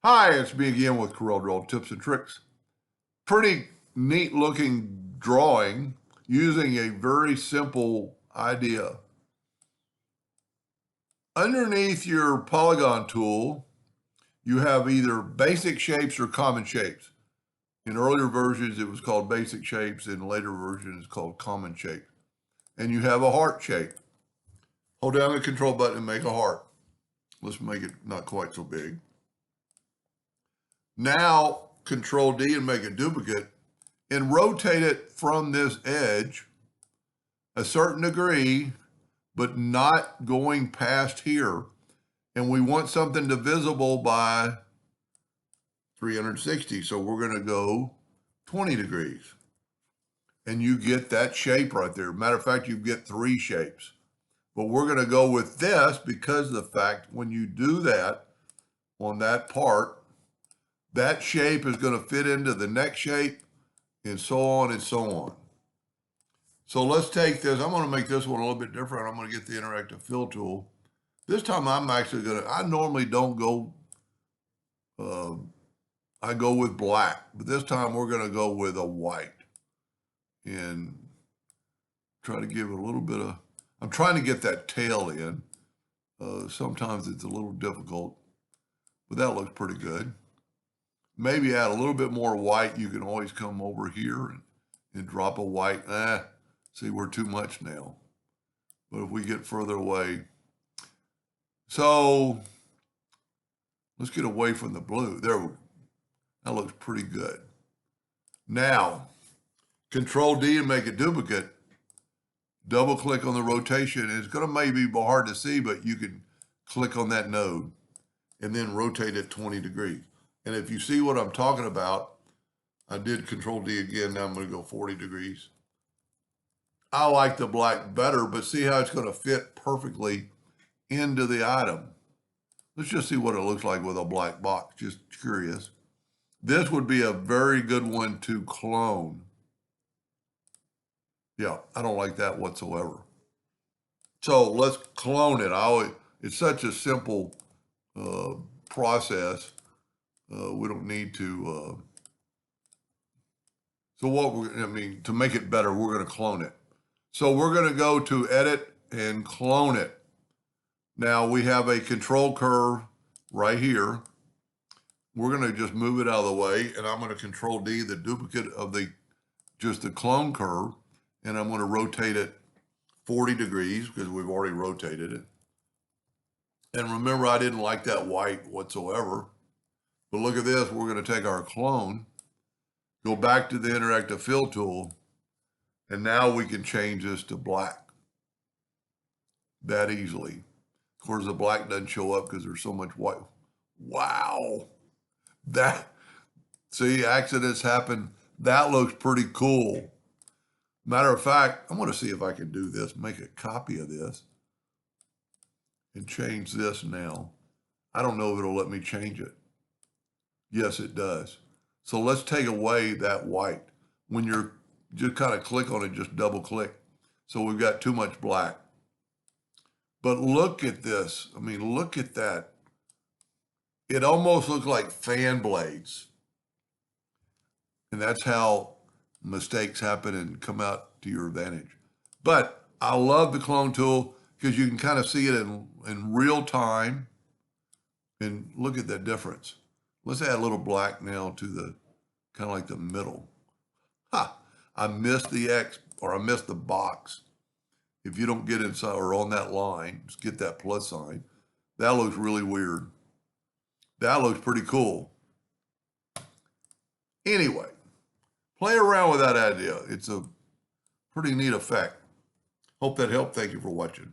Hi, it's me again with Corel Draw Tips and Tricks. Pretty neat looking drawing using a very simple idea. Underneath your polygon tool, you have either basic shapes or common shapes. In earlier versions, it was called basic shapes. In later versions, it's called common shape. And you have a heart shape. Hold down the control button and make a heart. Let's make it not quite so big. Now, Control D and make a duplicate and rotate it from this edge a certain degree, but not going past here. And we want something divisible by 360. So we're going to go 20 degrees. And you get that shape right there. Matter of fact, you get three shapes. But we're going to go with this because of the fact when you do that on that part, that shape is going to fit into the next shape and so on and so on. So let's take this. I'm going to make this one a little bit different. I'm going to get the interactive fill tool. This time I'm actually going to, I normally don't go, I go with black, but this time we're going to go with a white and try to give it a little bit of, I'm trying to get that tail in. Sometimes it's a little difficult, but that looks pretty good. Maybe add a little bit more white. You can always come over here and drop a white. See, we're too much now. But if we get further away. So let's get away from the blue. There we go. That looks pretty good. Now, Control D and make a duplicate. Double click on the rotation. It's going to maybe be hard to see, but you can click on that node and then rotate it 20 degrees. And if you see what I'm talking about, I did Control D again. Now I'm going to go 40 degrees. I like the black better, but see how it's going to fit perfectly into the item. Let's just see what it looks like with a black box. Just curious. This would be a very good one to clone. Yeah, I don't like that whatsoever. So let's clone it. It's such a simple process. We don't need to. To make it better, we're going to clone it. So we're going to go to Edit and Clone it. Now we have a control curve right here. We're going to just move it out of the way, and I'm going to Control D, the duplicate of just the clone curve, and I'm going to rotate it 40 degrees because we've already rotated it. And remember, I didn't like that white whatsoever. But look at this. We're going to take our clone, go back to the interactive fill tool, and now we can change this to black that easily. Of course, the black doesn't show up because there's so much white. Wow. See, accidents happen. That looks pretty cool. Matter of fact, I'm going to see if I can do this, make a copy of this and change this now. I don't know if it'll let me change it. Yes, it does. So let's take away that white. When you're just kind of click on it, just double click. So we've got too much black. But look at this. I mean, look at that. It almost looks like fan blades. And that's how mistakes happen and come out to your advantage. But I love the clone tool because you can kind of see it in real time. And look at that difference. Let's add a little black now to the kind of like the middle. I missed the X or I missed the box. If you don't get inside or on that line, just get that plus sign. That looks really weird. That looks pretty cool. Anyway, play around with that idea. It's a pretty neat effect. Hope that helped. Thank you for watching.